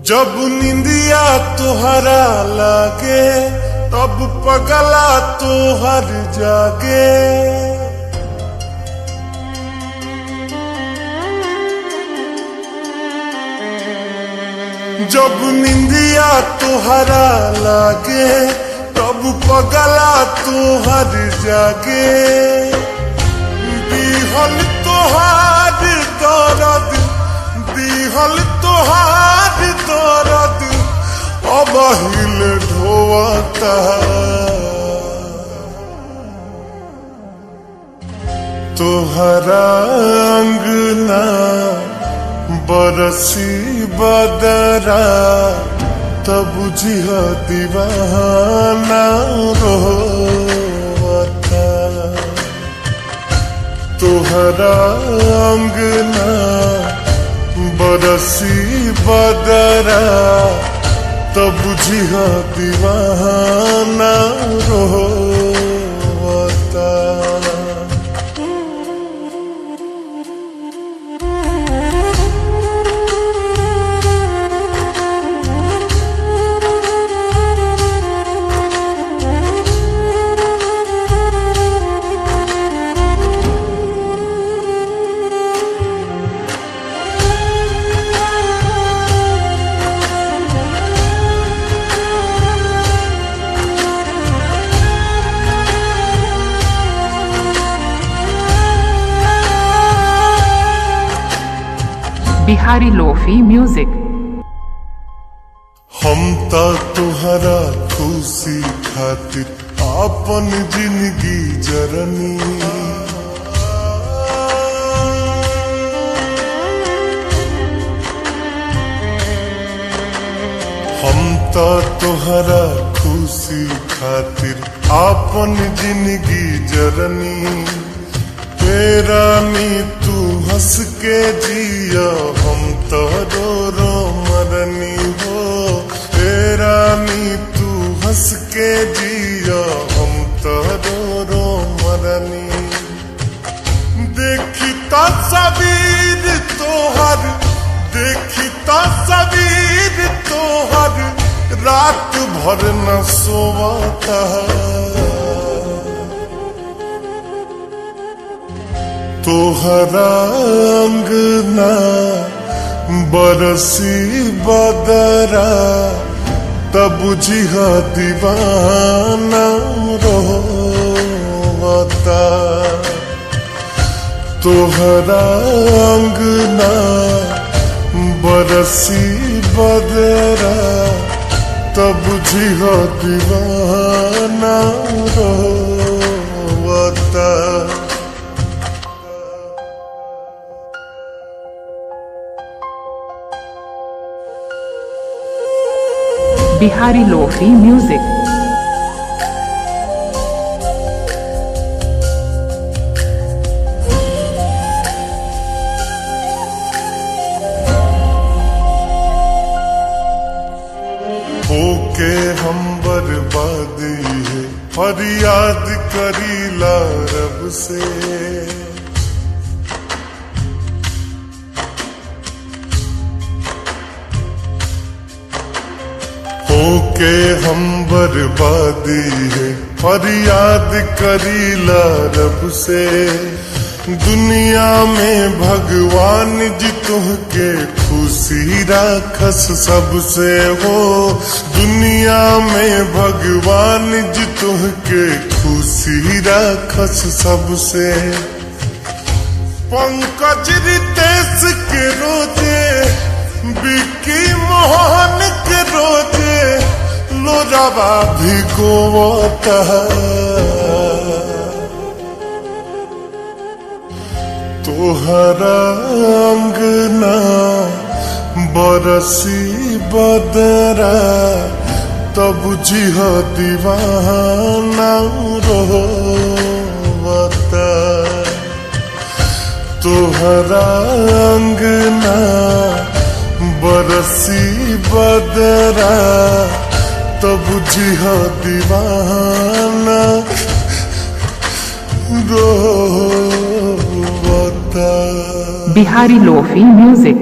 जब निंदिया तोहरा लागे तब पगला तोहर जागे। जब निंदिया तोहरा लागे तब पगला तोहर जागे। दिहल तोहार दर्द दिहल तोहार दर्द अब हिल ढोवता। तोहरा अंगना बरसी बदरा तब बुझिया दीवाना रोता। तोहरा अंगना बरसी बदरा तब बुझिया दीवाना रोता। Bihari lofi music. हम ता तुहरा खुशी खातिर अपन जिंदगी जरनी। हम ता तुहरा खुशी खातिर अपन जिंदगी जरनी। तेरा नी तू हंस के जिया हम तो रो रो मरनी हो। तेरा नी तू हंस के जिया हम तो रो रो मरनी। देखी तस्वीर तोहर देखी तस्वीर तोहर रात भर न सोवता। तोहरा अंगना बरसी बदरा तब बुझिया दीवाना रोता। तोहरा अंगना बरसी बदरा तब बुझिया दीवाना रोता। Bihari lofi music. होके हम बर्बादी है फरियाद करीला रब से। होके हम बर्बादी है फरियाद करीला रब से। दुनिया में भगवान जी तुहके खुशी राखस सबसे हो। दुनिया में भगवान जी तुहके खुशी राखस सबसे। पंकज रितेश के रोजे बिक्की मोहन के रोजे लोरावा भिगोता। तोहरा अंगना बरसी बदरा तब बुझिया दीवाना रोता। तोहरा अंगना बरसी बदरा तब बुझिया दीवाना रोता। Bihari lofi music.